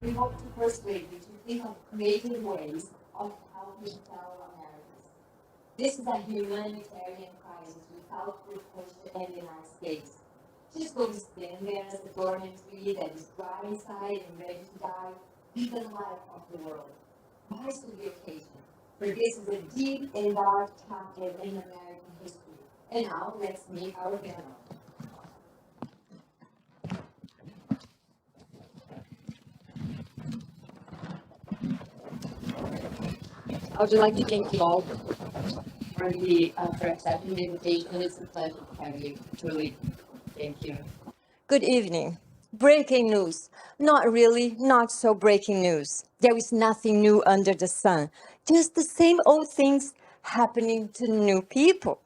We hope to persuade you to think of creative ways of helping fellow Americans. This is a humanitarian crisis without recourse to any United States. Just go stand there as a dormant tree that is dry inside and ready to die. Be the light of the world. Rise to the occasion, for this is a deep and dark chapter in American history. And now, let's meet our panel. I would like to thank you all for accepting the invitation. It's a pleasure to have you. Truly, thank you. Good evening. Breaking news. Not really, not so breaking news. There is nothing new under the sun. Just the same old things happening to new people.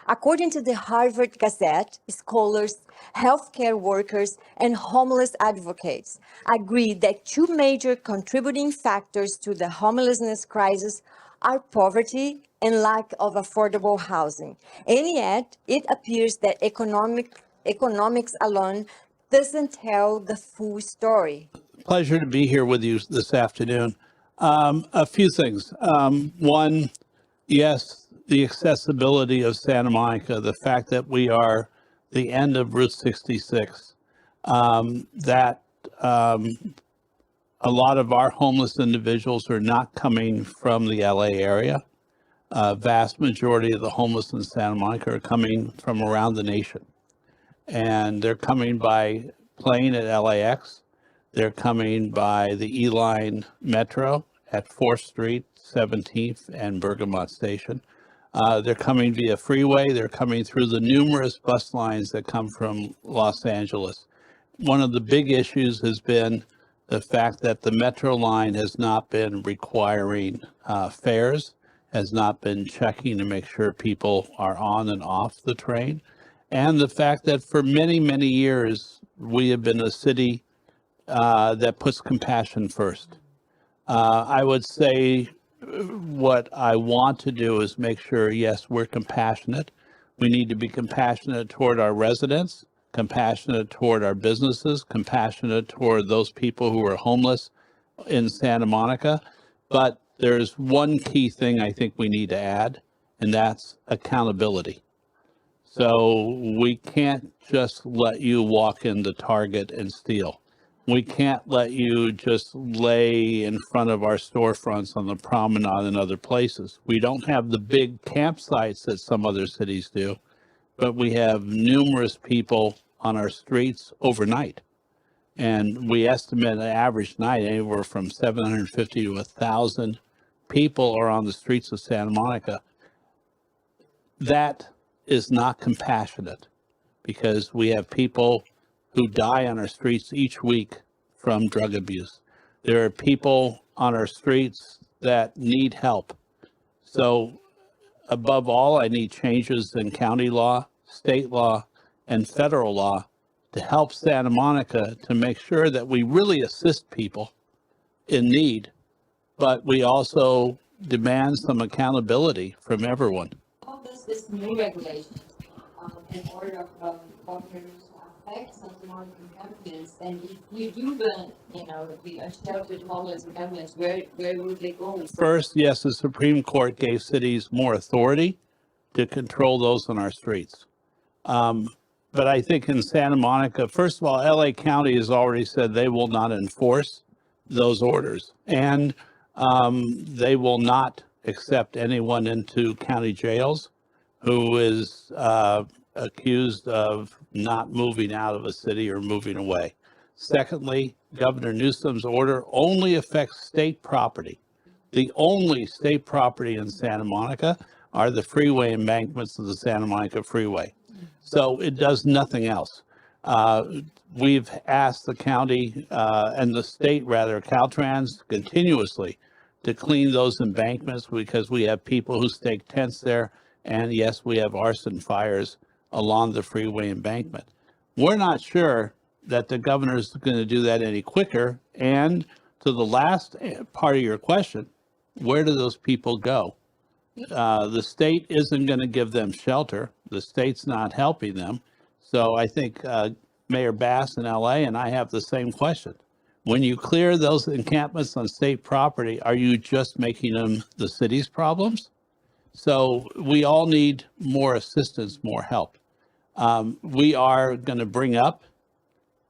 According to the Harvard Gazette, scholars, healthcare workers, and homeless advocates agree that two major contributing factors to the homelessness crisis are poverty and lack of affordable housing. And yet, it appears that economics alone doesn't tell the full story. Pleasure to be here with you this afternoon. A few things. One, yes, the accessibility of Santa Monica, the fact that we are the end of Route 66, that a lot of our homeless individuals are not coming from the LA area. Vast majority of the homeless in Santa Monica are coming from around the nation. And they're coming by plane at LAX. They're coming by the E-Line Metro at 4th Street, 17th, and Bergamot Station. They're coming via freeway. They're coming through the numerous bus lines that come from Los Angeles. One of the big issues has been the fact that the Metro line has not been requiring fares, has not been checking to make sure people are on and off the train. And the fact that for many, many years, we have been a city that puts compassion first. I would say what I want to do is make sure, yes, we're compassionate. We need to be compassionate toward our residents, compassionate toward our businesses, compassionate toward those people who are homeless in Santa Monica. But there's one key thing I think we need to add, and that's accountability. So we can't just let you walk into Target and steal. We can't let you just lay in front of our storefronts on the promenade and other places. We don't have the big campsites that some other cities do, but we have numerous people on our streets overnight. And we estimate an average night anywhere from 750 to 1,000 people are on the streets of Santa Monica. That is not compassionate, because we have people who die on our streets each week from drug abuse. There are people on our streets that need help. So above all, I need changes in county law, state law, and federal law to help Santa Monica to make sure that we really assist people in need, but we also demand some accountability from everyone. How does this new regulation in order of governors affect Santa Monica inhabitants? And if you do the unsheltered homeless inhabitants, where would they go? First, yes, the Supreme Court gave cities more authority to control those on our streets. But I think in Santa Monica, first of all, LA County has already said they will not enforce those orders, and they will not accept anyone into county jails who is accused of not moving out of a city or moving away. Secondly, Governor Newsom's order only affects state property. The only state property in Santa Monica are the freeway embankments of the Santa Monica Freeway. So it does nothing else. We've asked the county and the state, rather, Caltrans, continuously to clean those embankments, because we have people who stake tents there. And yes, we have arson fires along the freeway embankment. We're not sure that the governor is going to do that any quicker. And to the last part of your question, where do those people go? The state isn't going to give them shelter. The state's not helping them. So I think Mayor Bass in LA and I have the same question. When you clear those encampments on state property, are you just making them the city's problems? So we all need more assistance, more help. We are going to bring up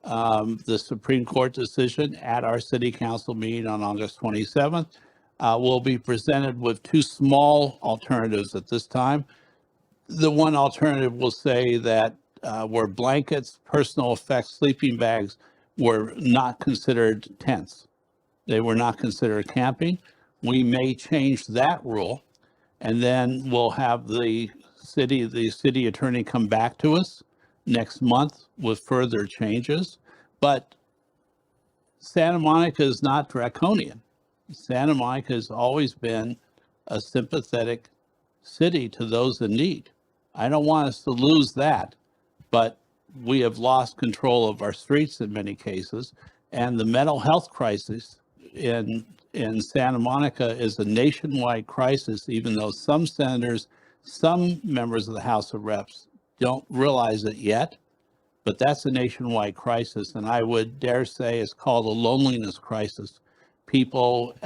the Supreme Court decision at our city council meeting on August 27th. We'll be presented with two small alternatives at this time. The one alternative will say that where blankets, personal effects, sleeping bags were not considered tents. They were not considered camping. We may change that rule, and then we'll have the city attorney come back to us next month with further changes. But Santa Monica is not draconian. Santa Monica has always been a sympathetic city to those in need. I don't want us to lose that, but we have lost control of our streets in many cases, and the mental health crisis in Santa Monica is a nationwide crisis, even though some senators, some members of the House of Reps don't realize it yet, but that's a nationwide crisis, and I would dare say it's called a loneliness crisis. People,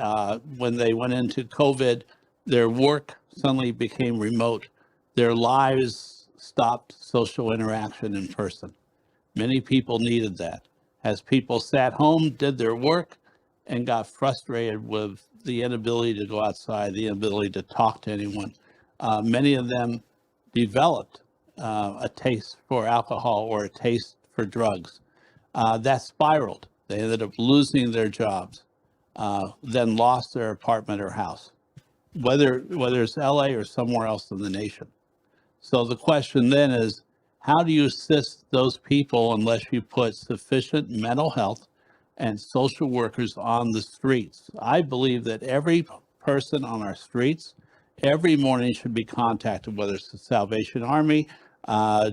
when they went into COVID, their work suddenly became remote. Their lives stopped social interaction in person. Many people needed that. As people sat home, did their work, and got frustrated with the inability to go outside, the inability to talk to anyone, many of them developed a taste for alcohol or a taste for drugs. That spiraled. They ended up losing their jobs, then lost their apartment or house, whether it's LA or somewhere else in the nation. So the question then is, how do you assist those people unless you put sufficient mental health and social workers on the streets? I believe that every person on our streets every morning should be contacted, whether it's the Salvation Army,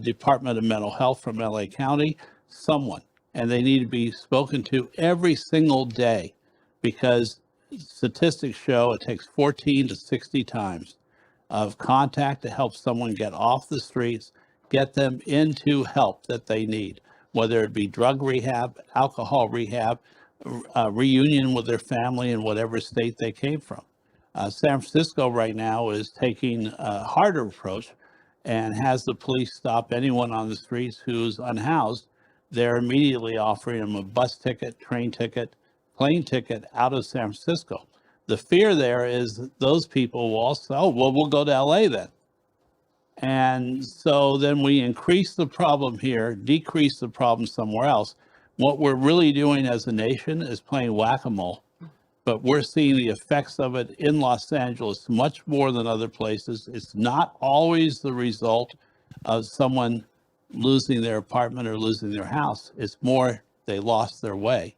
Department of Mental Health from LA County, someone, and they need to be spoken to every single day, because statistics show it takes 14 to 60 times of contact to help someone get off the streets, get them into help that they need, whether it be drug rehab, alcohol rehab, reunion with their family in whatever state they came from. San Francisco right now is taking a harder approach and has the police stop anyone on the streets who's unhoused. They're immediately offering them a bus ticket, train ticket, plane ticket out of San Francisco. The fear there is that those people will also, oh, well, we'll go to LA then. And so then we increase the problem here, decrease the problem somewhere else. What we're really doing as a nation is playing whack-a-mole, but we're seeing the effects of it in Los Angeles much more than other places. It's not always the result of someone losing their apartment or losing their house. It's more they lost their way.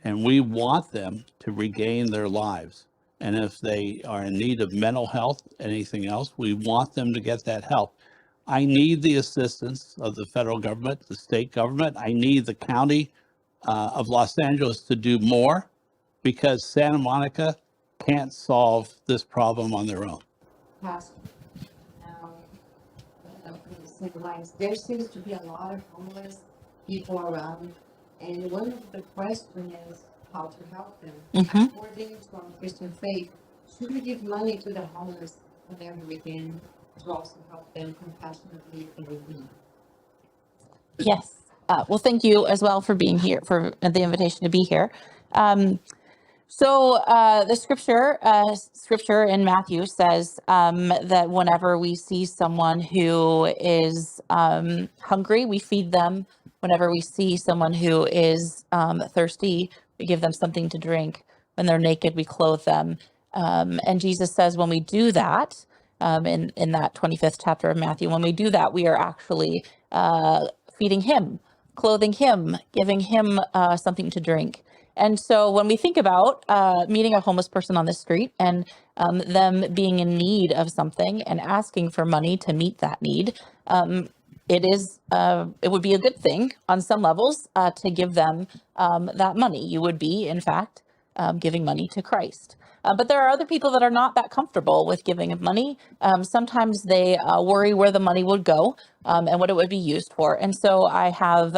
And we want them to regain their lives. And if they are in need of mental health, anything else, we want them to get that help. I need the assistance of the federal government, the state government. I need the county of Los Angeles to do more, because Santa Monica can't solve this problem on their own. Pastor, there seems to be a lot of homeless people around, and one of the questions is how to help them. According to our Christian faith, should we give money to the homeless whenever we can to also help them compassionately if they need? Yes. Well, thank you as well for being here, for the invitation to be here. So the scripture in Matthew says that whenever we see someone who is hungry, we feed them. Whenever we see someone who is thirsty, we give them something to drink. When they're naked, we clothe them. And Jesus says when we do that, in that 25th chapter of Matthew, when we do that, we are actually feeding him, clothing him, giving him something to drink. And so when we think about meeting a homeless person on the street and them being in need of something and asking for money to meet that need, it would be a good thing on some levels to give them that money. You would be, in fact, giving money to Christ. But there are other people that are not that comfortable with giving money. Sometimes they worry where the money would go and what it would be used for. And so I have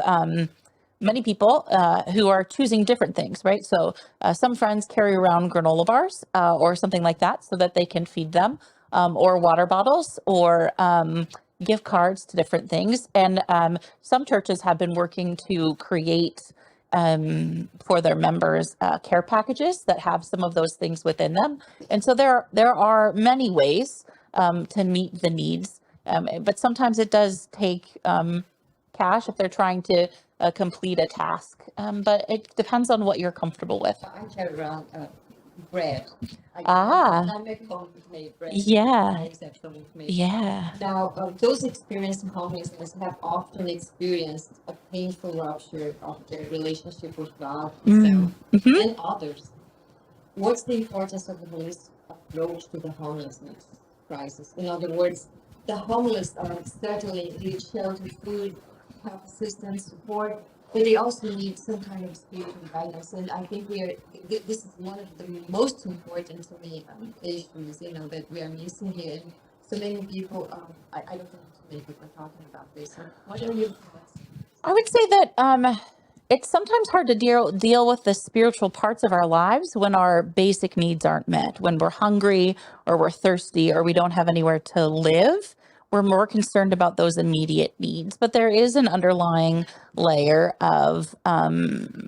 many people who are choosing different things, right? So some friends carry around granola bars or something like that so that they can feed them, or water bottles, or gift cards to different things. And some churches have been working to create for their members care packages that have some of those things within them. And so there are many ways to meet the needs, but sometimes it does take cash if they're trying to complete a task. But it depends on what you're comfortable with. I carry around bread. Ah. I make homemade bread. Yeah. I accept homemade. Yeah. Now, those experiencing homelessness have often experienced a painful rupture of their relationship with God Mm. Mhm. and others. What's the importance of the holistic approach to the homelessness crisis? In other words, the homeless certainly need shelter, food, health assistance, support, but they also need some kind of spiritual guidance. And I think this is one of the most important to me issues, that we are missing here. And so many people, I don't think too many people are talking about this. So what are your thoughts? I would say that it's sometimes hard to deal with the spiritual parts of our lives when our basic needs aren't met. When we're hungry or we're thirsty or we don't have anywhere to live, we're more concerned about those immediate needs. But there is an underlying layer of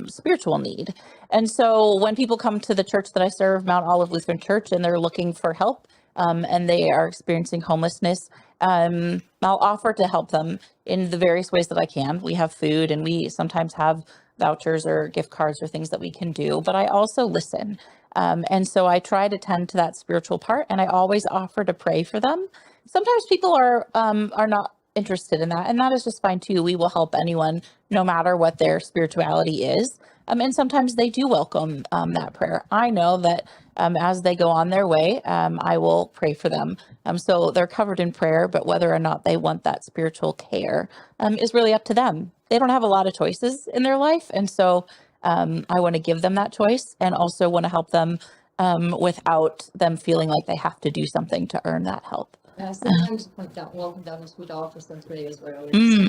spiritual need. And so when people come to the church that I serve, Mount Olive Lutheran Church, and they're looking for help, and they are experiencing homelessness, I'll offer to help them in the various ways that I can. We have food, and we sometimes have vouchers or gift cards or things that we can do, but I also listen. And so I try to tend to that spiritual part, and I always offer to pray for them. Sometimes people are not interested in that, and that is just fine too. We will help anyone, no matter what their spirituality is. And sometimes they do welcome that prayer. I know that as they go on their way, I will pray for them. So they're covered in prayer, but whether or not they want that spiritual care is really up to them. They don't have a lot of choices in their life. And so I want to give them that choice, and also want to help them without them feeling like they have to do something to earn that help. Sometimes walking down the street offers them pray as well. Mm.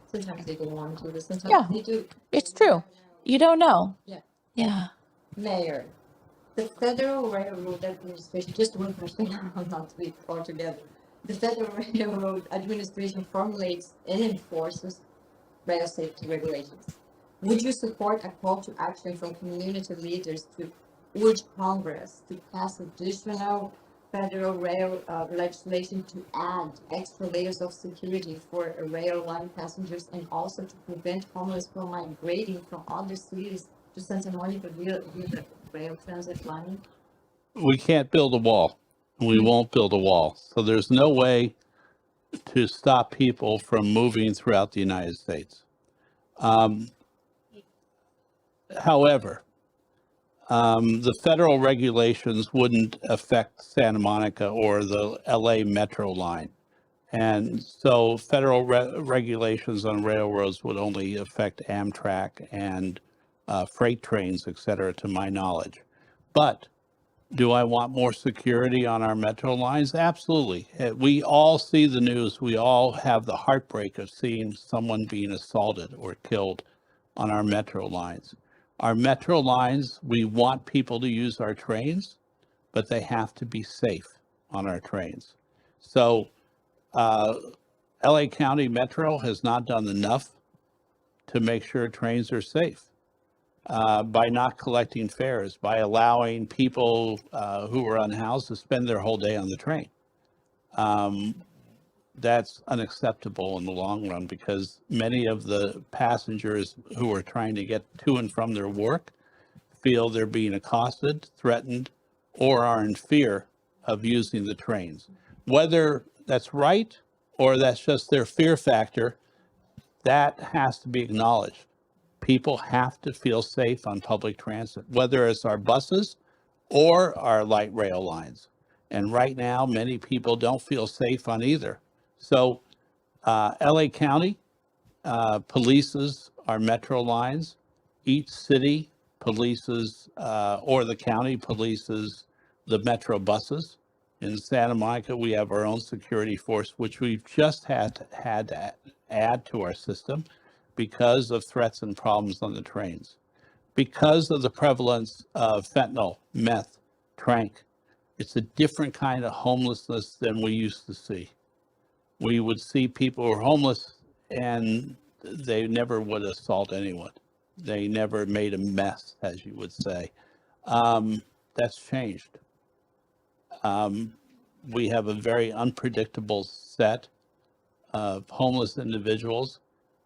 Sometimes they don't want to, but sometimes Yeah. they do. It's true. You don't know. Yeah. Yeah. Mayor, the Federal Railroad Administration, just one question, not speak altogether. The Federal Railroad Administration formulates and enforces rail safety regulations. Would you support a call to action from community leaders to urge Congress to pass additional federal rail legislation to add extra layers of security for rail line passengers, and also to prevent homeless from migrating from other cities to Santa Monica via the rail transit line? We can't build a wall. We won't build a wall. So there's no way to stop people from moving throughout the United States. However, the federal regulations wouldn't affect Santa Monica or the LA Metro line. And so federal regulations on railroads would only affect Amtrak and freight trains, et cetera, to my knowledge. But do I want more security on our metro lines? Absolutely. We all see the news. We all have the heartbreak of seeing someone being assaulted or killed on our metro lines. Our metro lines, we want people to use our trains, but they have to be safe on our trains. So LA County Metro has not done enough to make sure trains are safe by not collecting fares, by allowing people who are unhoused to spend their whole day on the train. That's unacceptable in the long run, because many of the passengers who are trying to get to and from their work feel they're being accosted, threatened, or are in fear of using the trains. Whether that's right or that's just their fear factor, that has to be acknowledged. People have to feel safe on public transit, whether it's our buses or our light rail lines. And right now, many people don't feel safe on either. So LA County polices our metro lines. Each city polices, or the county polices the metro buses. In Santa Monica, we have our own security force, which we've just had to add to our system. because of threats and problems on the trains, because of the prevalence of fentanyl, meth, trank. It's a different kind of homelessness than we used to see. We would see people who are homeless and they never would assault anyone. They never made a mess, as you would say. That's changed. We have a very unpredictable set of homeless individuals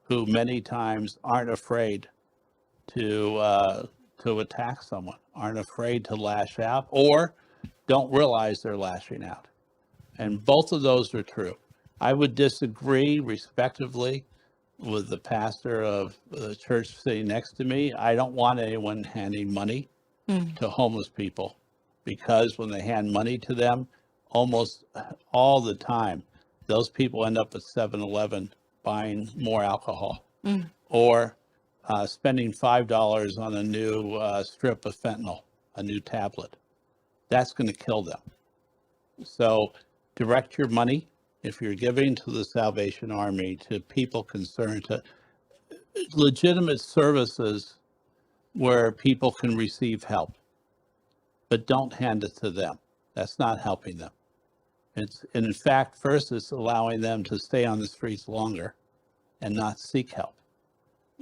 who many times aren't afraid to attack someone, aren't afraid to lash out, or don't realize they're lashing out. And both of those are true. I would disagree respectively with the pastor of the church sitting next to me. I don't want anyone handing money to homeless people, because when they hand money to them, almost all the time, those people end up at 7-Eleven buying more alcohol or spending $5 on a new strip of fentanyl, a new tablet. That's going to kill them. So direct your money, if you're giving to the Salvation Army, to people concerned, to legitimate services where people can receive help, but don't hand it to them. That's not helping them. And in fact, first, it's allowing them to stay on the streets longer and not seek help.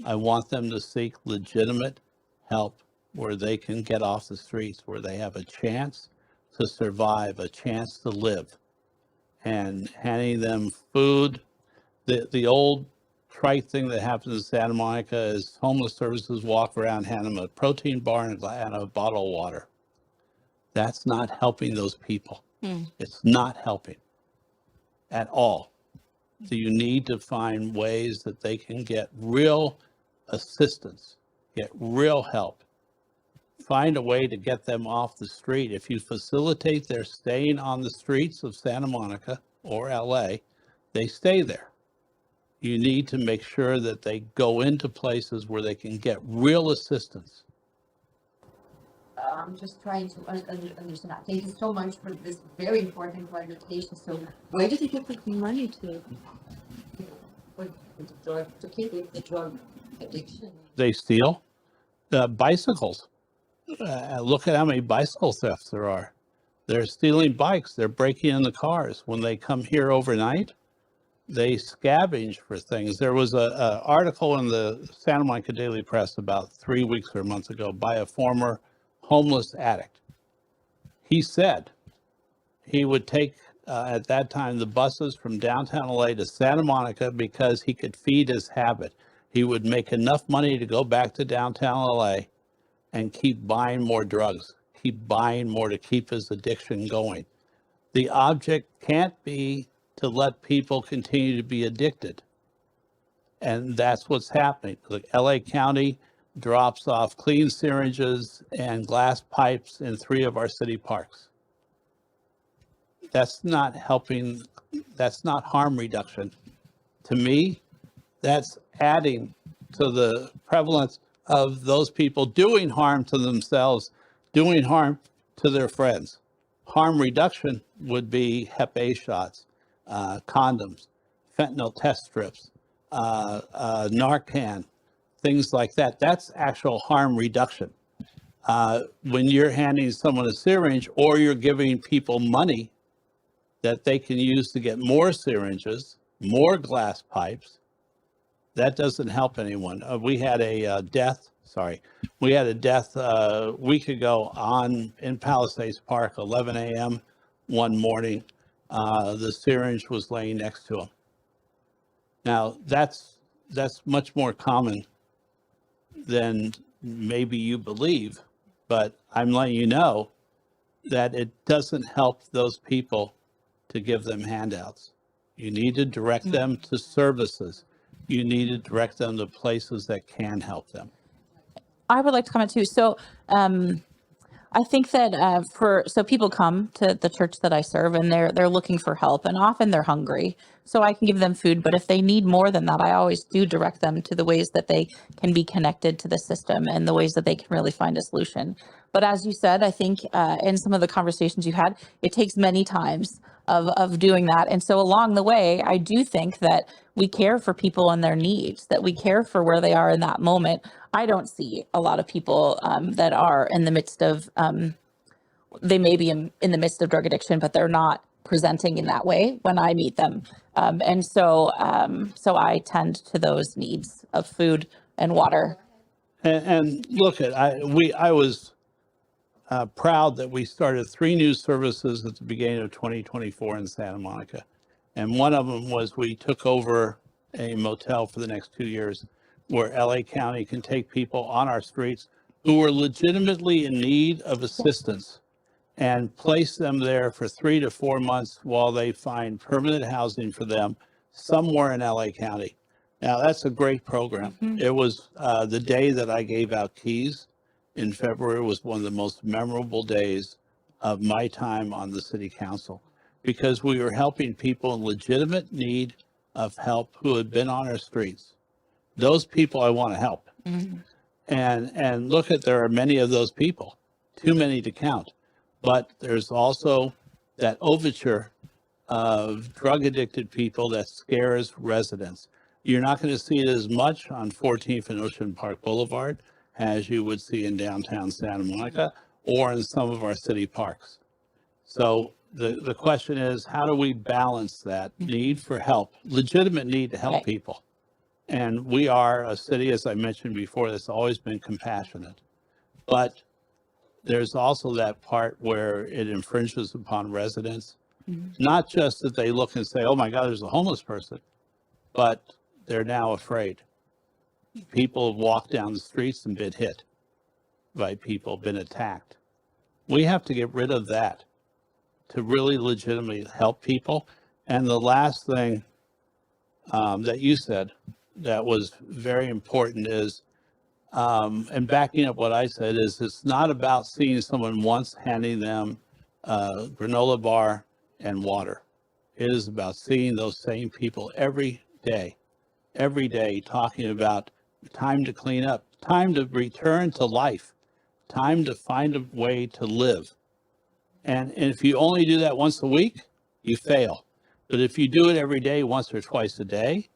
I want them to seek legitimate help where they can get off the streets, where they have a chance to survive, a chance to live. And handing them food, the old trite thing that happens in Santa Monica is homeless services walk around, hand them a protein bar and a bottle of water. That's not helping those people. It's not helping at all. So you need to find ways that they can get real assistance, get real help. Find a way to get them off the street. If you facilitate their staying on the streets of Santa Monica or LA, they stay there. You need to make sure that they go into places where they can get real assistance. I'm just trying to understand. Thank you so much for this very important clarification. So where do they get the money to keep with the drug addiction? They steal bicycles. Look at how many bicycle thefts there are. They're stealing bikes. They're breaking in the cars. When they come here overnight, they scavenge for things. There was an article in the Santa Monica Daily Press about 3 weeks or a month ago by a former homeless addict. He said he would take, at that time, the buses from downtown LA to Santa Monica because he could feed his habit. He would make enough money to go back to downtown LA and keep buying more drugs, keep buying more to keep his addiction going. The object can't be to let people continue to be addicted. And that's what's happening. Like LA County drops off clean syringes and glass pipes in 3 of our city parks. That's not helping, that's not harm reduction. To me, that's adding to the prevalence of those people doing harm to themselves, doing harm to their friends. Harm reduction would be Hep A shots, condoms, fentanyl test strips, Narcan, things like that. That's actual harm reduction. When you're handing someone a syringe or you're giving people money that they can use to get more syringes, more glass pipes, that doesn't help anyone. We had a death a week ago in Palisades Park, 11 a.m. one morning. The syringe was laying next to him. Now, that's much more common than maybe you believe, but I'm letting you know that it doesn't help those people to give them handouts. You need to direct them to services. You need to direct them to places that can help them. I would like to comment too. So I think that so people come to the church that I serve and they're looking for help, and often they're hungry. So I can give them food, but if they need more than that, I always do direct them to the ways that they can be connected to the system and the ways that they can really find a solution. But as you said, I think in some of the conversations you had, it takes many times of doing that. And so along the way, I do think that we care for people and their needs, that we care for where they are in that moment. I don't see a lot of people that are in the midst of, they may be in the midst of drug addiction, but they're not presenting in that way when I meet them. So I tend to those needs of food and water. And look, I was proud that we started 3 new services at the beginning of 2024 in Santa Monica. And one of them was we took over a motel for the next 2 years where LA County can take people on our streets who are legitimately in need of assistance and place them there for 3 to 4 months while they find permanent housing for them somewhere in LA County. Now, that's a great program. It was the day that I gave out keys in February was one of the most memorable days of my time on the city council because we were helping people in legitimate need of help who had been on our streets. Those people I want to help. And look at, there are many of those people, too many to count. But there's also that overture of drug addicted people that scares residents. You're not going to see it as much on 14th and Ocean Park Boulevard as you would see in downtown Santa Monica or in some of our city parks. So the question is, how do we balance that need for help, legitimate need to help people? And we are a city, as I mentioned before, that's always been compassionate. But there's also that part where it infringes upon residents. Not just that they look and say, oh my God, there's a homeless person, but they're now afraid. People have walked down the streets and been hit by people, been attacked. We have to get rid of that to really legitimately help people. And the last thing that you said that was very important is, and backing up what I said, is it's not about seeing someone once handing them a granola bar and water. It is about seeing those same people every day talking about time to clean up, time to return to life, time to find a way to live. And if you only do that once a week, you fail. But if you do it every day, once or twice a day,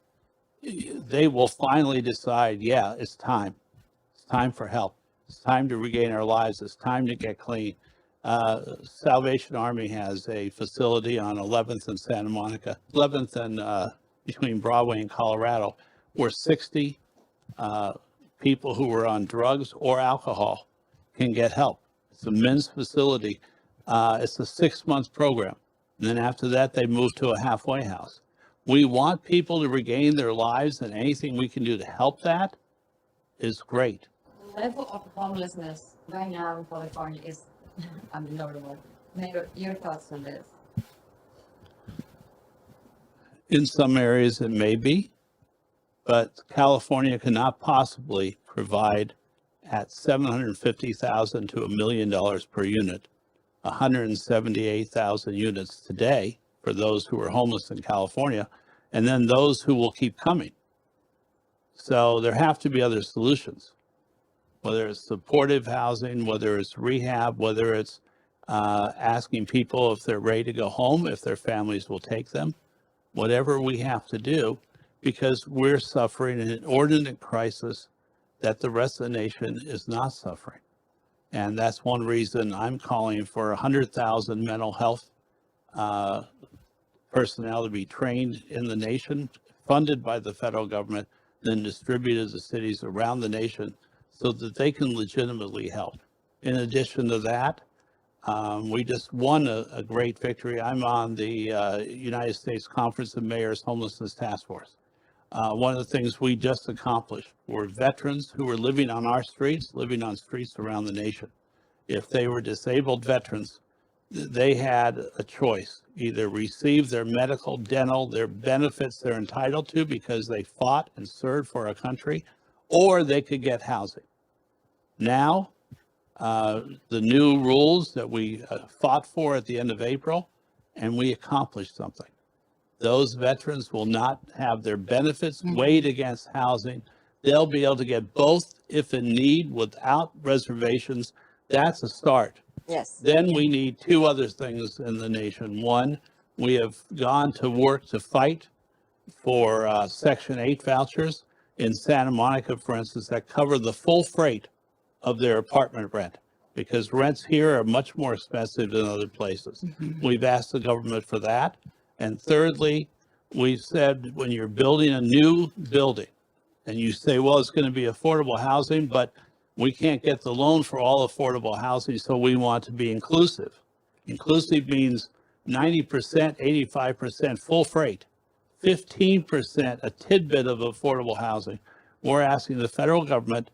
they will finally decide, yeah, it's time. It's time for help. It's time to regain our lives. It's time to get clean. Salvation Army has a facility on 11th and Santa Monica, 11th and between Broadway and Colorado, where 60 people who were on drugs or alcohol can get help. It's a men's facility. It's a 6-month program. And then after that, they move to a halfway house. We want people to regain their lives, and anything we can do to help that is great. The level of homelessness right now in California is abnormal. Mayor, your thoughts on this? In some areas it may be, but California cannot possibly provide at $750,000 to $1 million per unit, 178,000 units today for those who are homeless in California, and then those who will keep coming. So there have to be other solutions, whether it's supportive housing, whether it's rehab, whether it's asking people if they're ready to go home, if their families will take them, whatever we have to do, because we're suffering an inordinate crisis that the rest of the nation is not suffering. And that's one reason I'm calling for 100,000 mental health personnel to be trained in the nation, funded by the federal government, then distributed to cities around the nation so that they can legitimately help. In addition to that, we just won a great victory. I'm on the United States Conference of Mayors Homelessness Task Force. One of the things we just accomplished were veterans who were living on our streets, living on streets around the nation. If they were disabled veterans, they had a choice, either receive their medical, dental, their benefits they're entitled to because they fought and served for our country, or they could get housing. Now, the new rules that we fought for at the end of April, and we accomplished something. Those veterans will not have their benefits weighed against housing. They'll be able to get both if in need without reservations. That's a start. Yes. Then we need two other things in the nation. One, we have gone to work to fight for Section 8 vouchers in Santa Monica, for instance, that cover the full freight of their apartment rent, because rents here are much more expensive than other places. We've asked the government for that. And thirdly, we've said when you're building a new building and you say, well, it's going to be affordable housing, but we can't get the loan for all affordable housing, so we want to be inclusive. Inclusive means 90%, 85% full freight, 15% a tidbit of affordable housing. We're asking the federal government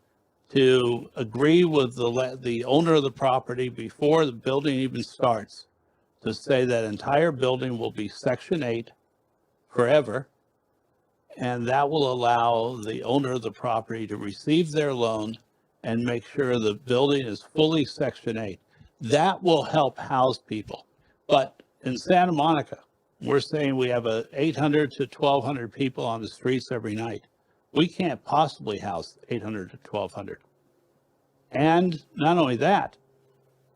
to agree with the owner of the property before the building even starts, to say that entire building will be Section 8 forever, and that will allow the owner of the property to receive their loan and make sure the building is fully Section 8. That will help house people. But in Santa Monica, we're saying we have 800 to 1,200 people on the streets every night. We can't possibly house 800 to 1,200. And not only that,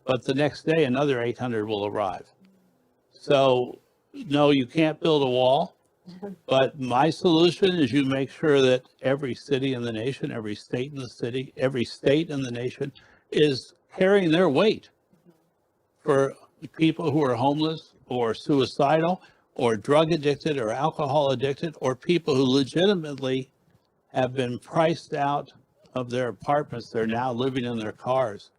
but the next day another 800 will arrive. So no, you can't build a wall, but my solution is you make sure that every city in the nation, every state in the city, every state in the nation is carrying their weight for people who are homeless or suicidal or drug addicted or alcohol addicted, or people who legitimately have been priced out of their apartments. They're now living in their cars.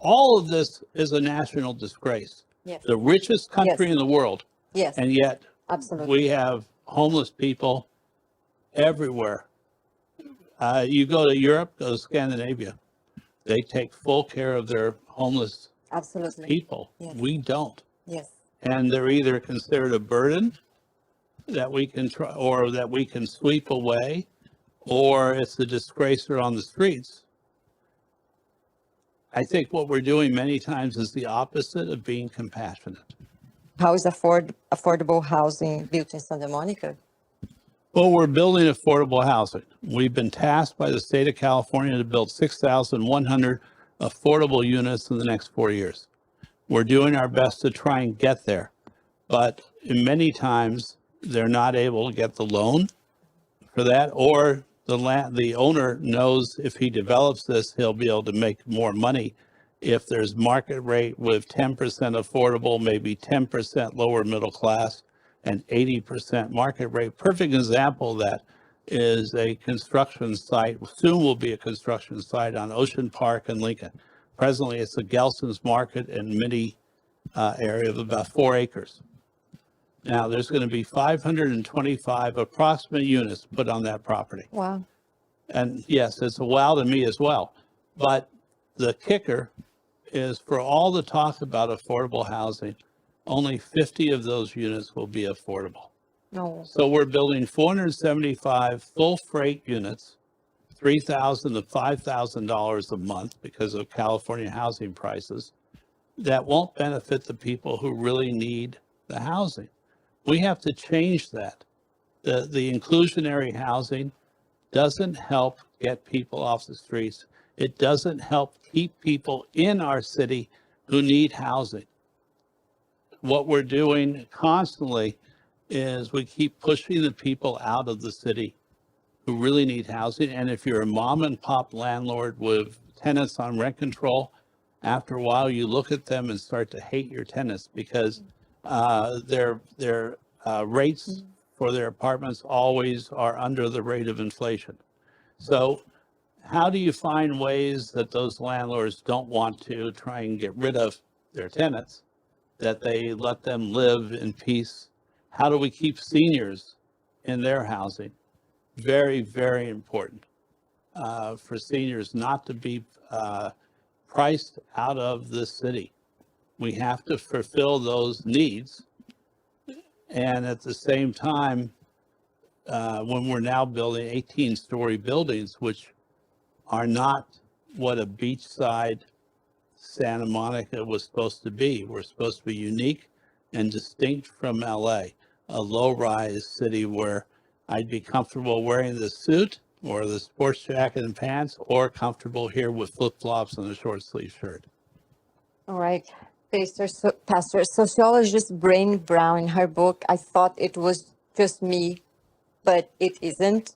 All of this is a national disgrace. Yes. The richest country Yes. in the world, Yes. and yet Absolutely. we have homeless people everywhere. You go to Europe, go to Scandinavia, they take full care of their homeless Absolutely. people. Yes. We don't. Yes. And they're either considered a burden that we can try, or that we can sweep away, or it's a disgrace they're on the streets. I think what we're doing many times is the opposite of being compassionate. How is affordable housing built in Santa Monica? Well, we're building affordable housing. We've been tasked by the state of California to build 6,100 affordable units in the next 4 years. We're doing our best to try and get there, but many times they're not able to get the loan for that, or the owner knows if he develops this, he'll be able to make more money if there's market rate with 10% affordable, maybe 10% lower middle class, and 80% market rate. Perfect example of that is a construction site, soon will be a construction site on Ocean Park in Lincoln. Presently, it's a Gelson's Market and mini area of about 4 acres. Now, there's going to be 525 approximate units put on that property. Wow. And yes, it's a wow to me as well. But the kicker is, for all the talk about affordable housing, only 50 of those units will be affordable. No. So we're building 475 full freight units, $3,000 to $5,000 a month because of California housing prices, that won't benefit the people who really need the housing. We have to change that. The inclusionary housing doesn't help get people off the streets. It doesn't help keep people in our city who need housing. What we're doing constantly is we keep pushing the people out of the city who really need housing. And if you're a mom and pop landlord with tenants on rent control, after a while you look at them and start to hate your tenants because their rates for their apartments always are under the rate of inflation. So how do you find ways that those landlords don't want to try and get rid of their tenants, that they let them live in peace? How do we keep seniors in their housing? Very, very important for seniors not to be priced out of the city. We have to fulfill those needs. And at the same time, when we're now building 18-story buildings, which are not what a beachside Santa Monica was supposed to be. We're supposed to be unique and distinct from LA. a low-rise city where I'd be comfortable wearing the suit or the sports jacket and pants, or comfortable here with flip-flops and a short sleeve shirt. All right. Pastor, sociologist Brené Brown, in her book, I Thought It Was Just Me, But It Isn't.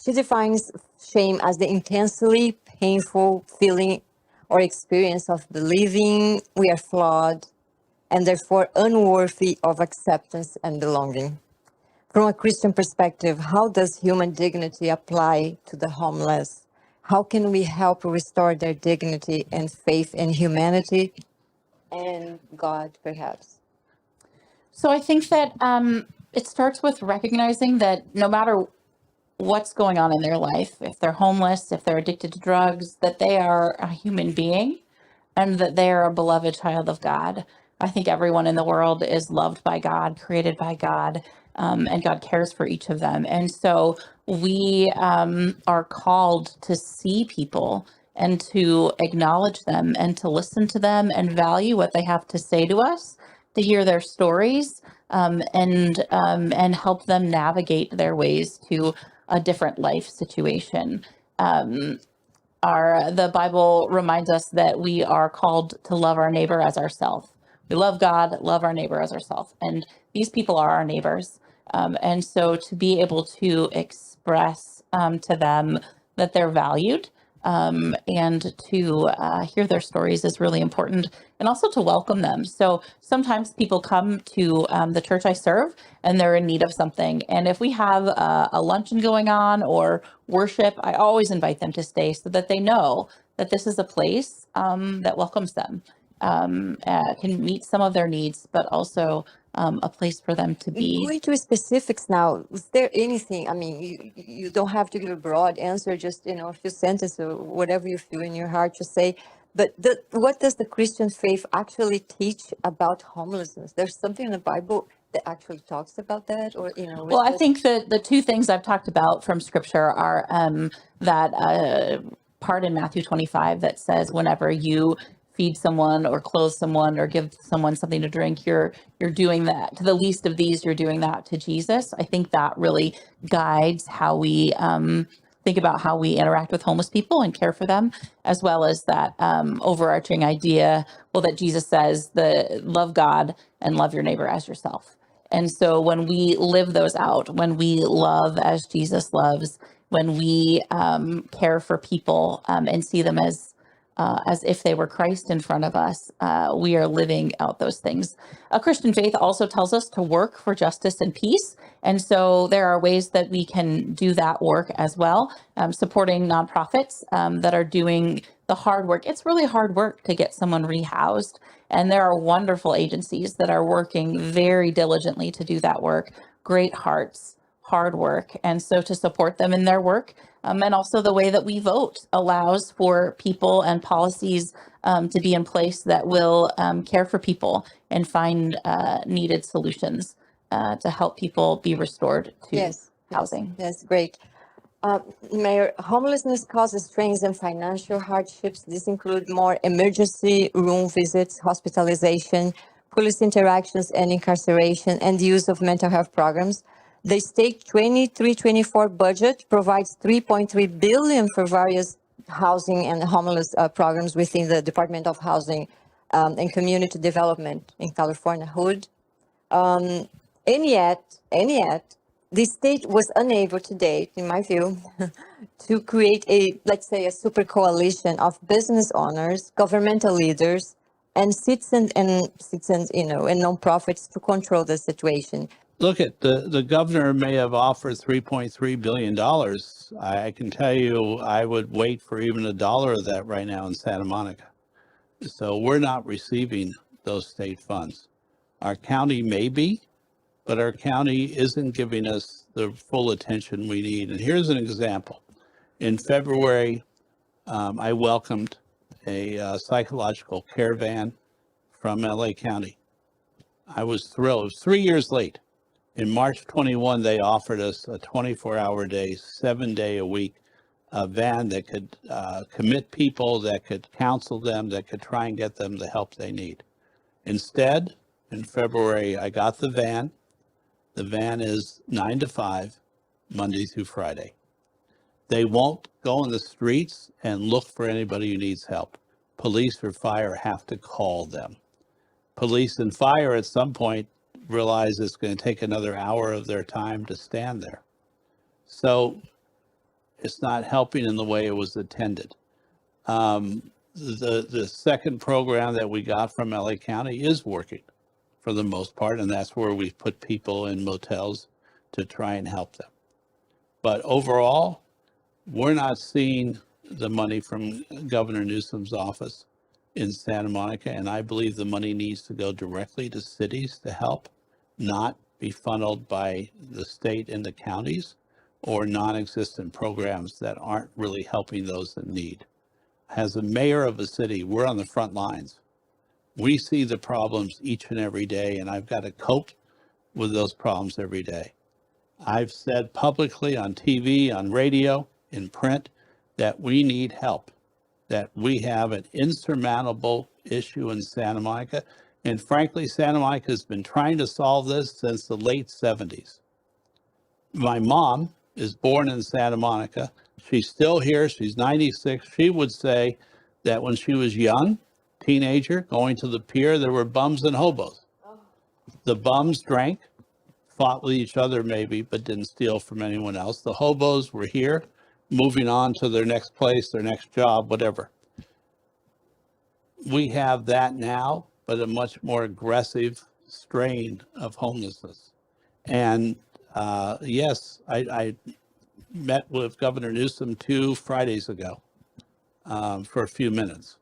She defines shame as the intensely painful feeling or experience of believing we are flawed and therefore unworthy of acceptance and belonging. From a Christian perspective, how does human dignity apply to the homeless? How can we help restore their dignity and faith in humanity and God, perhaps? So I think that it starts with recognizing that no matter what's going on in their life, if they're homeless, if they're addicted to drugs, that they are a human being and that they are a beloved child of God. I think everyone in the world is loved by God, created by God, and God cares for each of them. And so we are called to see people and to acknowledge them and to listen to them and value what they have to say to us, to hear their stories, and help them navigate their ways to a different life situation. The Bible reminds us that we are called to love our neighbor as ourselves. We love God, love our neighbor as ourselves. And these people are our neighbors. And so to be able to express to them that they're valued, and to hear their stories is really important, and also to welcome them. So sometimes people come to the church I serve and they're in need of something. And if we have a luncheon going on or worship, I always invite them to stay so that they know that this is a place that welcomes them, can meet some of their needs, but also a place for them to be. Going to specifics now, is there anything, I mean, you don't have to give a broad answer, just, a few sentences or whatever you feel in your heart to say, but what does the Christian faith actually teach about homelessness? There's something in the Bible that actually talks about that, or, Well, I think that the two things I've talked about from scripture are that part in Matthew 25 that says whenever you feed someone or clothe someone or give someone something to drink, you're doing that to the least of these, you're doing that to Jesus. I think that really guides how we think about how we interact with homeless people and care for them, as well as that overarching idea, that Jesus says, love God and love your neighbor as yourself. And so when we live those out, when we love as Jesus loves, when we care for people and see them as if they were Christ in front of us, we are living out those things. A Christian faith also tells us to work for justice and peace. And so there are ways that we can do that work as well, supporting nonprofits that are doing the hard work. It's really hard work to get someone rehoused. And there are wonderful agencies that are working very diligently to do that work. Great hearts, hard work. And so to support them in their work, and also the way that we vote allows for people and policies to be in place that will care for people and find needed solutions to help people be restored to housing. Yes, great. Mayor, homelessness causes strains and financial hardships. These include more emergency room visits, hospitalization, police interactions and incarceration, and the use of mental health programs. The state 23-24 budget provides $3.3 billion for various housing and homeless programs within the Department of Housing and Community Development in California, HOOD. And yet, the state was unable to date, in my view, to create let's say, a super coalition of business owners, governmental leaders, and citizens, and nonprofits to control the situation. Look at the governor may have offered $3.3 billion. I can tell you, I would wait for even $1 of that right now in Santa Monica. So we're not receiving those state funds. Our county may be, but our county isn't giving us the full attention we need. And here's an example. In February, I welcomed a psychological care van from LA County. I was thrilled. It was 3 years late. In March 21, they offered us a 24-hour day, 7-day-a-week van that could commit people, that could counsel them, that could try and get them the help they need. Instead, in February, I got the van. The van is 9 to 5, Monday through Friday. They won't go in the streets and look for anybody who needs help. Police or fire have to call them. Police and fire at some point realize it's going to take another hour of their time to stand there. So it's not helping in the way it was intended. The second program that we got from LA County is working for the most part, and that's where we put people in motels to try and help them. But overall, we're not seeing the money from Governor Newsom's office in Santa Monica, and I believe the money needs to go directly to cities to help, not be funneled by the state and the counties or non-existent programs that aren't really helping those in need. As a mayor of a city, we're on the front lines. We see the problems each and every day, and I've got to cope with those problems every day. I've said publicly on TV, on radio, in print, that we need help, that we have an insurmountable issue in Santa Monica. And frankly, Santa Monica has been trying to solve this since the late 70s. My mom is born in Santa Monica. She's still here. She's 96. She would say that when she was young, teenager, going to the pier, there were bums and hobos. The bums drank, fought with each other maybe, but didn't steal from anyone else. The hobos were here, moving on to their next place, their next job, whatever. We have that now, but a much more aggressive strain of homelessness. And yes, I met with Governor Newsom 2 Fridays ago for a few minutes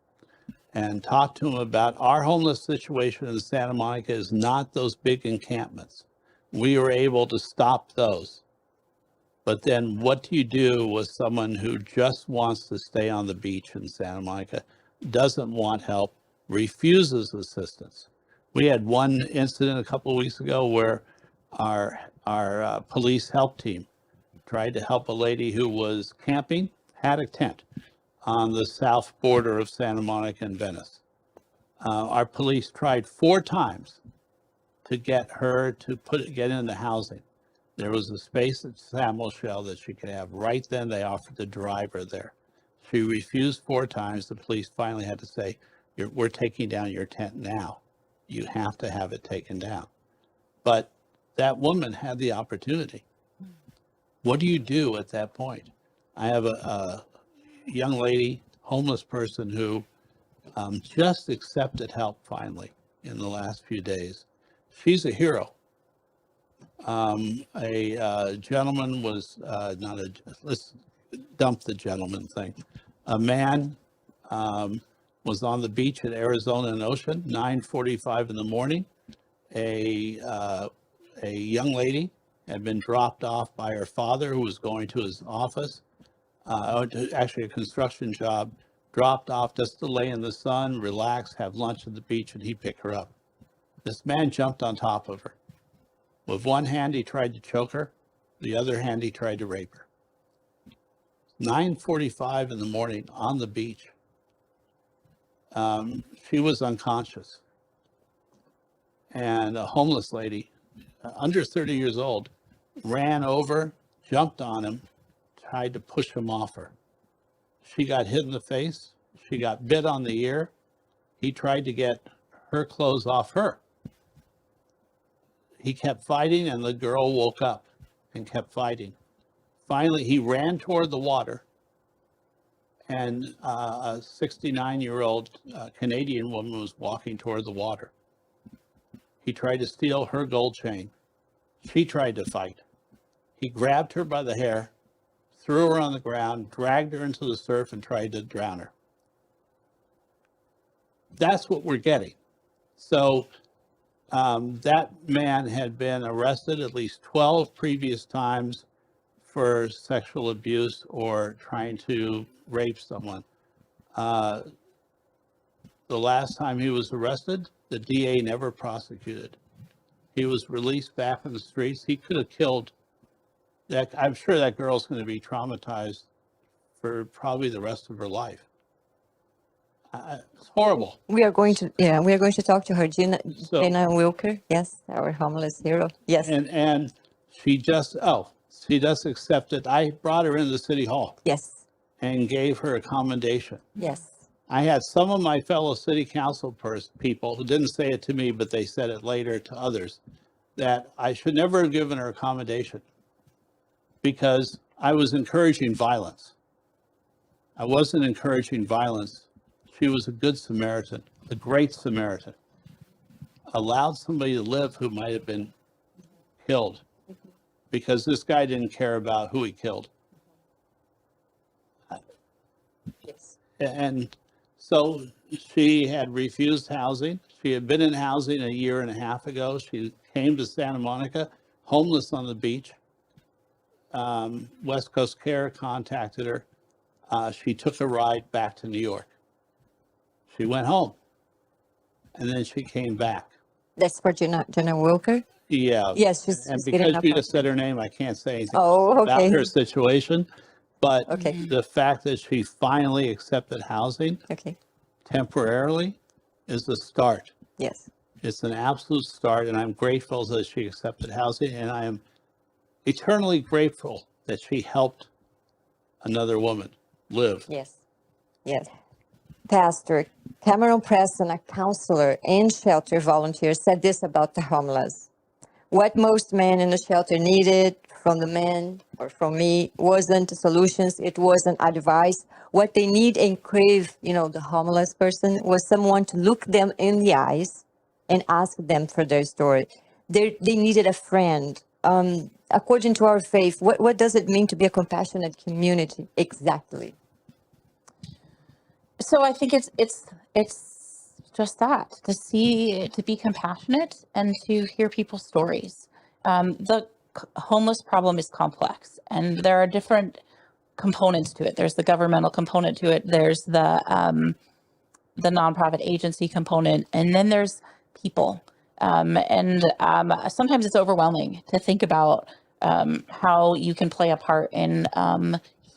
and talked to him about our homeless situation in Santa Monica is not those big encampments. We were able to stop those. But then what do you do with someone who just wants to stay on the beach in Santa Monica, doesn't want help, refuses assistance? We had one incident a couple of weeks ago where our police help team tried to help a lady who was camping, had a tent on the south border of Santa Monica and Venice. Our police tried 4 times to get her to get into housing. There was a space at San Michelle that she could have. Right then, they offered to drive her there. She refused 4 times. The police finally had to say, we're taking down your tent now. You have to have it taken down. But that woman had the opportunity. What do you do at that point? I have a young lady, homeless person, who just accepted help finally in the last few days. She's a hero. A gentleman was let's dump the gentleman thing. A man was on the beach at Arizona and Ocean, 9:45 in the morning. A young lady had been dropped off by her father, who was going to his office, actually a construction job, dropped off just to lay in the sun, relax, have lunch at the beach, and he picked her up. This man jumped on top of her. With one hand, he tried to choke her. The other hand, he tried to rape her. 9:45 in the morning on the beach. She was unconscious. And a homeless lady, under 30 years old, ran over, jumped on him, tried to push him off her. She got hit in the face. She got bit on the ear. He tried to get her clothes off her. He kept fighting, and the girl woke up and kept fighting. Finally, he ran toward the water, and a 69-year-old Canadian woman was walking toward the water. He tried to steal her gold chain. She tried to fight. He grabbed her by the hair, threw her on the ground, dragged her into the surf, and tried to drown her. That's what we're getting. So that man had been arrested at least 12 previous times for sexual abuse or trying to rape someone. The last time he was arrested, the DA never prosecuted. He was released back in the streets. He could have killed that. I'm sure that girl's going to be traumatized for probably the rest of her life. It's horrible. We are going to talk to her. Gina So- Wilker, yes, our homeless hero. Yes, And she just accepted. I brought her into City Hall yes, and gave her a commendation. yes. I had some of my fellow city council people who didn't say it to me, but they said it later to others, that I should never have given her a commendation because I was encouraging violence. I wasn't encouraging violence. She was a good Samaritan, a great Samaritan. Allowed somebody to live who might have been killed because this guy didn't care about who he killed. Yes. And so she had refused housing. She had been in housing a year and a half ago. She came to Santa Monica, homeless on the beach. West Coast Care contacted her. She took a ride back to New York. She went home and then she came back. That's for Gina Wilker. Yeah. Yes, she's And getting because up you on- just said her name, I can't say anything Oh, about okay. her situation. But Okay. the fact that she finally accepted housing Okay. temporarily is the start. Yes. It's an absolute start, and I'm grateful that she accepted housing, and I am eternally grateful that she helped another woman live. Yes. Yes. Pastor Cameron Preston, a counselor and shelter volunteer, said this about the homeless. What most men in the shelter needed from the men or from me wasn't solutions, it wasn't advice. What they need and crave, the homeless person, was someone to look them in the eyes and ask them for their story. They needed a friend. According to our faith, what does it mean to be a compassionate community? Exactly. So I think it's just that, to be compassionate and to hear people's stories. The homeless problem is complex, and there are different components to it. There's the governmental component to it. There's the nonprofit agency component, and then there's people. Sometimes it's overwhelming to think about how you can play a part in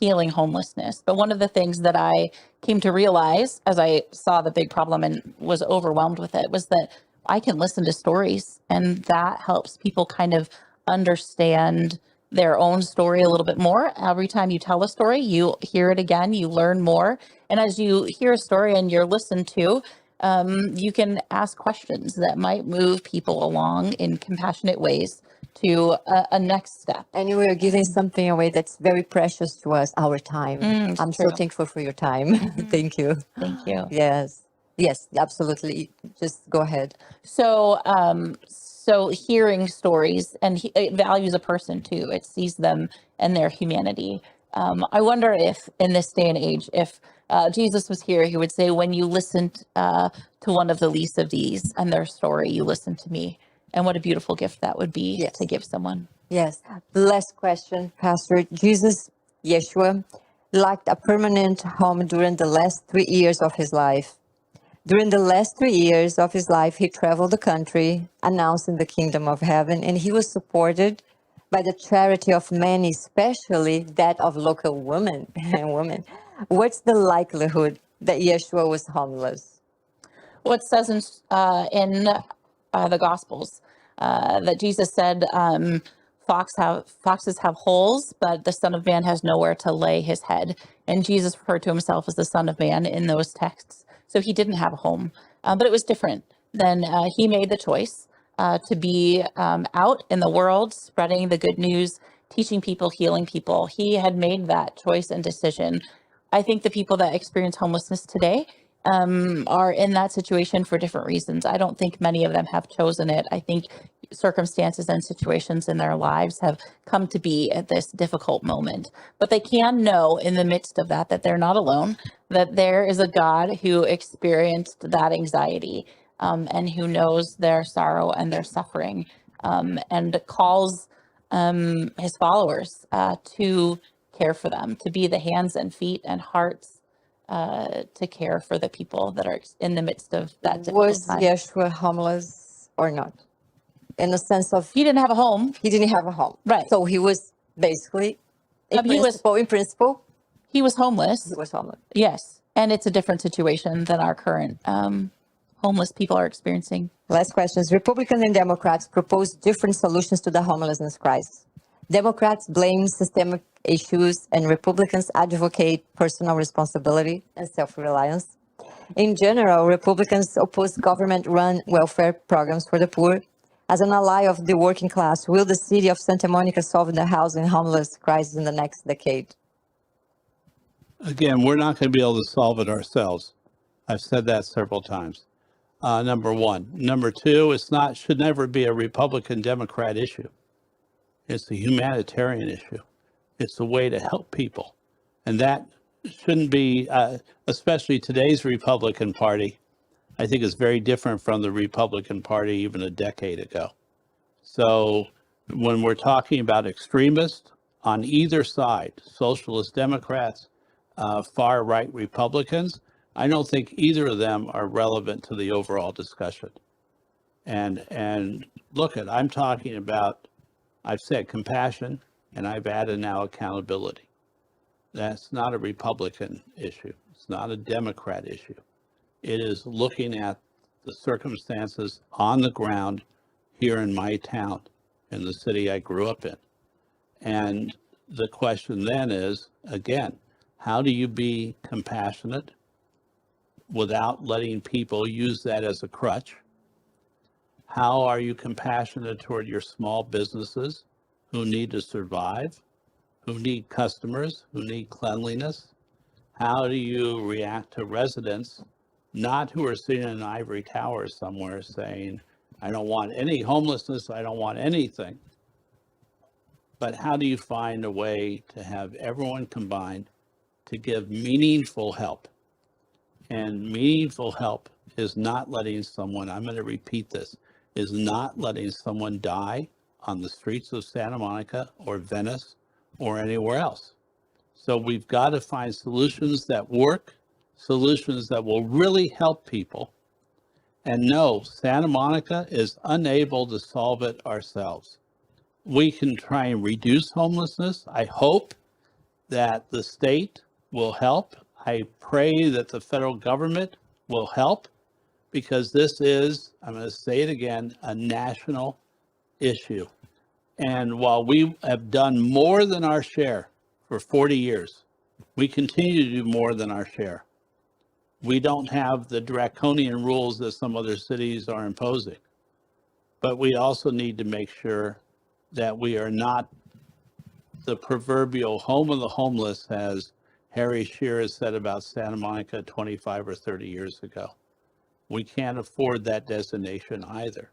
healing homelessness. But one of the things that I came to realize as I saw the big problem and was overwhelmed with it was that I can listen to stories, and that helps people kind of understand their own story a little bit more. Every time you tell a story, you hear it again, you learn more. And as you hear a story and you're listened to, you can ask questions that might move people along in compassionate ways to a next step. And you are giving something away that's very precious to us, our time. I'm so true. thankful for your time. Thank you. Thank you. Yes. Yes, absolutely. Just go ahead. So, so hearing stories, and it values a person too. It sees them and their humanity. I wonder if in this day and age, if Jesus was here, he would say, when you listened to one of the least of these and their story, you listened to me. And what a beautiful gift that would be Yes. to give someone. Yes. The last question, Pastor. Jesus, Yeshua, lacked a permanent home during the last 3 years of his life. During the last 3 years of his life, he traveled the country announcing the kingdom of heaven, and he was supported by the charity of many, especially that of local women and women. What's the likelihood that Yeshua was homeless? What says in the Gospels that Jesus said, foxes have holes, but the Son of Man has nowhere to lay his head. And Jesus referred to himself as the Son of Man in those texts. So he didn't have a home, but it was different. Then he made the choice to be out in the world, spreading the good news, teaching people, healing people. He had made that choice and decision. I think the people that experience homelessness today are in that situation for different reasons. I don't think many of them have chosen it. I think circumstances and situations in their lives have come to be at this difficult moment. But they can know in the midst of that they're not alone, that there is a God who experienced that anxiety and who knows their sorrow and their suffering and calls his followers to care for them, to be the hands and feet and hearts to care for the people that are in the midst of that difficult Was time. Yeshua homeless or not? In the sense of He didn't have a home. he didn't have a home. Right. So he was basically, in He was- principle, He was homeless. he was homeless. Yes. And it's a different situation than our current homeless people are experiencing. Last questions. Republicans and Democrats propose different solutions to the homelessness crisis. Democrats blame systemic issues and Republicans advocate personal responsibility and self-reliance. In general, Republicans oppose government-run welfare programs for the poor. As an ally of the working class, will the city of Santa Monica solve the housing and homeless crisis in the next decade? Again, we're not going to be able to solve it ourselves. I've said that several times. Number one. Number two, should never be a Republican-Democrat issue. It's a humanitarian issue. It's a way to help people. And that shouldn't be, especially today's Republican Party, I think is very different from the Republican Party even a decade ago. So when we're talking about extremists on either side, socialist Democrats, far right Republicans, I don't think either of them are relevant to the overall discussion. And look I'm talking about, I've said compassion, and I've added now accountability. That's not a Republican issue. It's not a Democrat issue. It is looking at the circumstances on the ground here in my town, in the city I grew up in. And the question then is, again, how do you be compassionate without letting people use that as a crutch? How are you compassionate toward your small businesses who need to survive, who need customers, who need cleanliness? How do you react to residents, not who are sitting in an ivory tower somewhere saying, I don't want any homelessness, I don't want anything. But how do you find a way to have everyone combined to give meaningful help? And meaningful help is not letting someone, I'm going to repeat this, is not letting someone die on the streets of Santa Monica or Venice or anywhere else. So we've got to find solutions that work, solutions that will really help people. And no, Santa Monica is unable to solve it ourselves. We can try and reduce homelessness. I hope that the state will help. I pray that the federal government will help, because this is, I'm going to say it again, a national issue. And while we have done more than our share for 40 years, we continue to do more than our share. We don't have the draconian rules that some other cities are imposing. But we also need to make sure that we are not the proverbial home of the homeless, as Harry Shearer said about Santa Monica 25 or 30 years ago. We can't afford that designation either.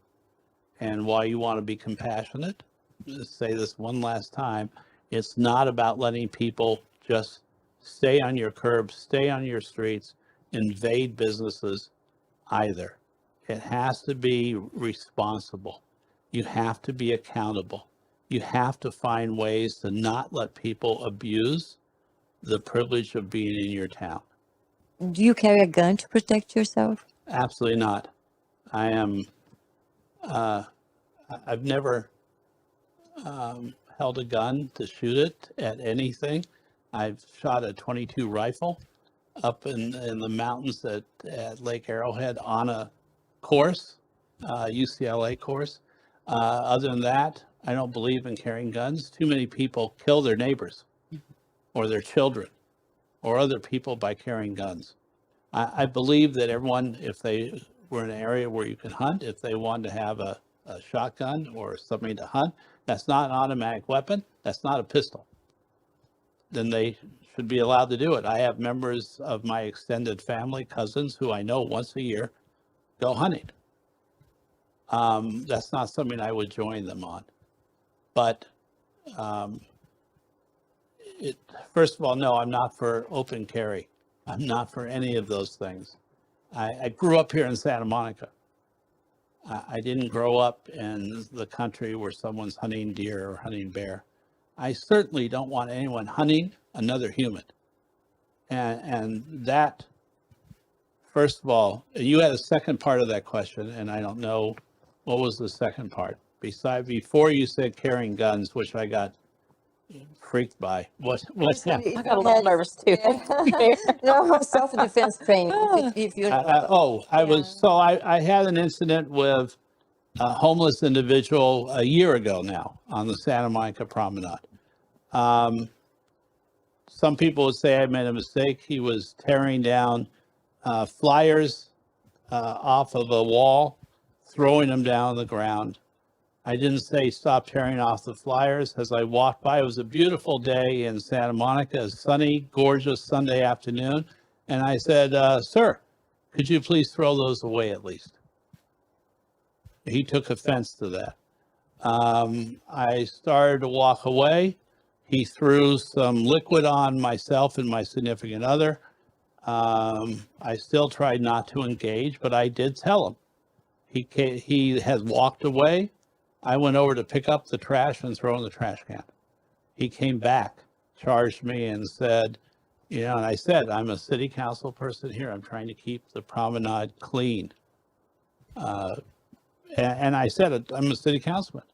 And while you want to be compassionate, let's say this one last time, it's not about letting people just stay on your curbs, stay on your streets, invade businesses either. It has to be responsible. You have to be accountable. You have to find ways to not let people abuse the privilege of being in your town. Do you carry a gun to protect yourself? Absolutely not. I am, I've never held a gun to shoot it at anything. I've shot a .22 rifle up in the mountains at Lake Arrowhead on a course, UCLA course. Other than that, I don't believe in carrying guns. Too many people kill their neighbors or their children or other people by carrying guns. I believe that everyone, if they were in an area where you can hunt, if they wanted to have a shotgun or something to hunt, that's not an automatic weapon, that's not a pistol, then they should be allowed to do it. I have members of my extended family, cousins, who I know once a year go hunting. That's not something I would join them on. But first of all, no, I'm not for open carry. I'm not for any of those things. I grew up here in Santa Monica. I didn't grow up in the country where someone's hunting deer or hunting bear. I certainly don't want anyone hunting another human. And that, first of all, you had a second part of that question, and I don't know, what was the second part? Before you said carrying guns, which I got freaked by what happened. I got a little nervous too. No, self-defense training. If you I had an incident with a homeless individual a year ago now on the Santa Monica Promenade. Some people would say I made a mistake. He was tearing down flyers off of a wall, throwing them down on the ground. I didn't say stop tearing off the flyers. As I walked by, it was a beautiful day in Santa Monica, a sunny, gorgeous Sunday afternoon. And I said, sir, could you please throw those away at least? He took offense to that. I started to walk away. He threw some liquid on myself and my significant other. I still tried not to engage, but I did tell him. He has walked away. I went over to pick up the trash and throw in the trash can. He came back, charged me and said, and I said, I'm a city council person here. I'm trying to keep the promenade clean. And I said, I'm a city councilman.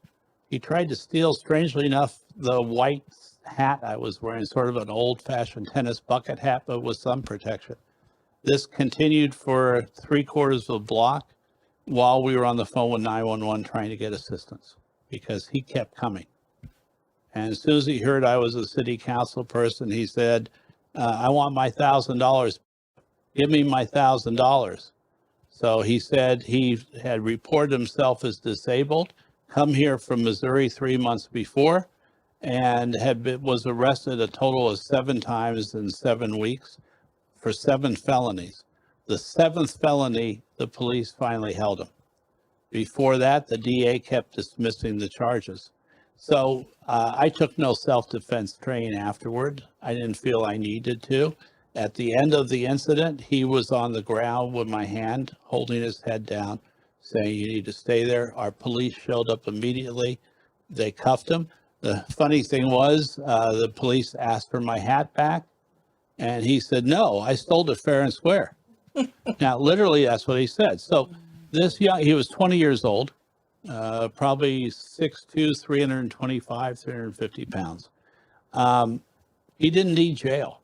He tried to steal, strangely enough, the white hat I was wearing, sort of an old-fashioned tennis bucket hat, but with some protection. This continued for 3/4 of a block while we were on the phone with 911 trying to get assistance, because he kept coming. And as soon as he heard I was a city council person, he said, I want my $1,000. Give me my $1,000. So he said he had reported himself as disabled, come here from Missouri 3 months before, and was arrested a total of 7 times in 7 weeks for 7 felonies. The 7th felony, the police finally held him. Before that, the DA kept dismissing the charges. So I took no self-defense training afterward. I didn't feel I needed to. At the end of the incident, he was on the ground with my hand, holding his head down, saying, you need to stay there. Our police showed up immediately. They cuffed him. The funny thing was, the police asked for my hat back, and he said, no, I stole it fair and square. Now, literally, that's what he said. So he was 20 years old, probably 6'2", 325, 350 pounds. He didn't need jail,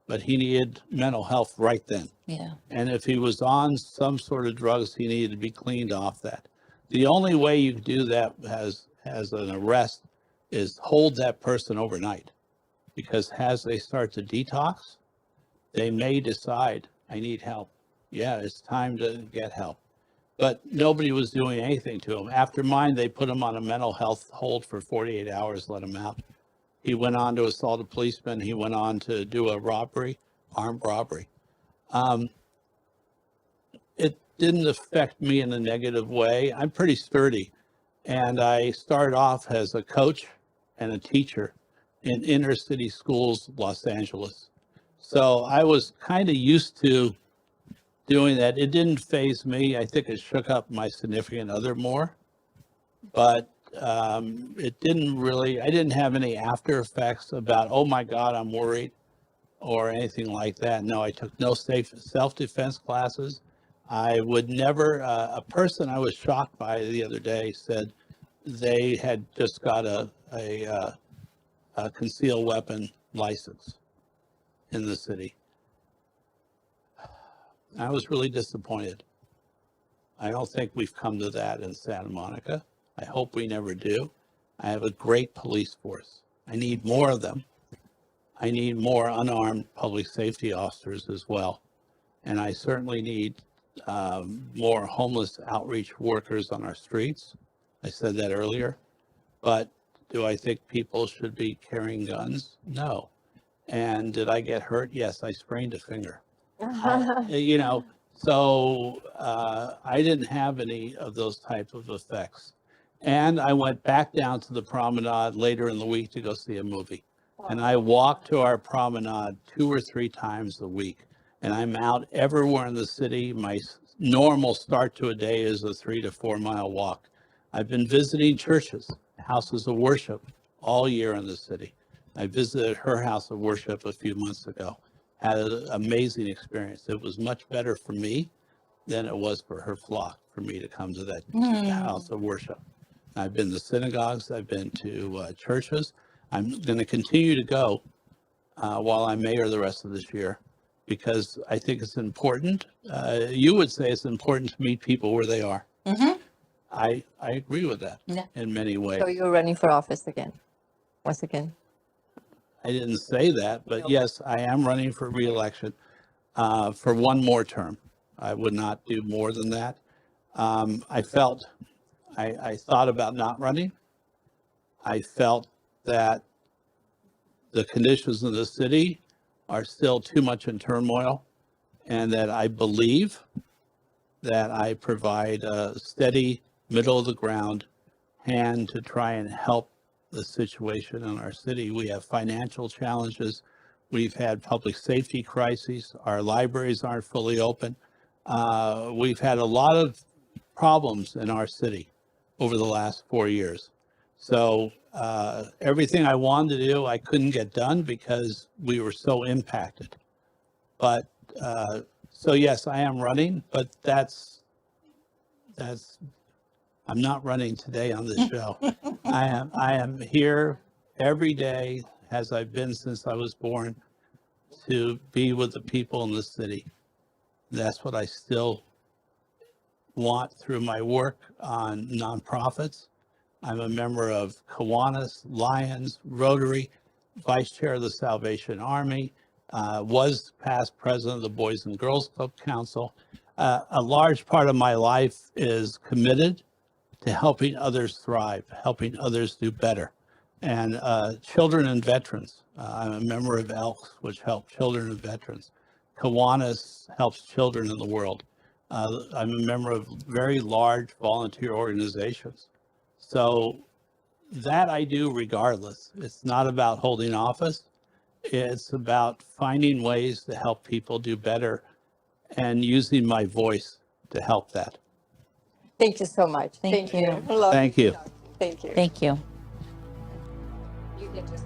but he needed mental health right then. Yeah. And if he was on some sort of drugs, he needed to be cleaned off that. The only way you do that as an arrest is hold that person overnight, because as they start to detox, they may decide, I need help. Yeah, it's time to get help. But nobody was doing anything to him. After mine, they put him on a mental health hold for 48 hours, let him out. He went on to assault a policeman. He went on to do a robbery, armed robbery. It didn't affect me in a negative way. I'm pretty sturdy. And I started off as a coach and a teacher in inner city schools, Los Angeles. So I was kind of used to doing that. It didn't faze me. I think it shook up my significant other more, but it didn't really, I didn't have any after effects about, oh my God, I'm worried or anything like that. No, I took no self-defense classes. I would never, a person I was shocked by the other day said they had just got a concealed weapon license in the city. I was really disappointed. I don't think we've come to that in Santa Monica. I hope we never do. I have a great police force. I need more of them. I need more unarmed public safety officers as well. And I certainly need more homeless outreach workers on our streets. I said that earlier. But do I think people should be carrying guns? No. And did I get hurt? Yes, I sprained a finger. So I didn't have any of those type of effects. And I went back down to the promenade later in the week to go see a movie. And I walk to our promenade 2 or 3 times a week. And I'm out everywhere in the city. My normal start to a day is a 3 to 4 mile walk. I've been visiting churches, houses of worship all year in the city. I visited her house of worship a few months ago. Had an amazing experience. It was much better for me than it was for her flock, for me to come to that house of worship. I've been to synagogues. I've been to churches. I'm going to continue to go while I'm mayor the rest of this year, because I think it's important. You would say it's important to meet people where they are. Mm-hmm. I agree with that Yeah. in many ways. So you're running for office again, once again? I didn't say that, but yes, I am running for reelection for one more term. I would not do more than that. I thought about not running. I felt that the conditions of the city are still too much in turmoil, and that I believe that I provide a steady, middle of the ground hand to try and help the situation in our city. We have financial challenges. We've had public safety crises. Our libraries aren't fully open. We've had a lot of problems in our city over the last 4 years. So everything I wanted to do, I couldn't get done because we were so impacted. But so yes, I am running, but that's I'm not running today on this show. I am here every day, as I've been since I was born, to be with the people in the city. That's what I still want through my work on nonprofits. I'm a member of Kiwanis, Lions, Rotary, vice chair of the Salvation Army, was past president of the Boys and Girls Club Council. A large part of my life is committed to helping others thrive, helping others do better. And children and veterans. I'm a member of ELK, which helps children and veterans. Kiwanis helps children in the world. I'm a member of very large volunteer organizations. So that I do regardless. It's not about holding office. It's about finding ways to help people do better and using my voice to help that. Thank you so much. Thank you. Love Thank you. Thank you. Thank you. You can just.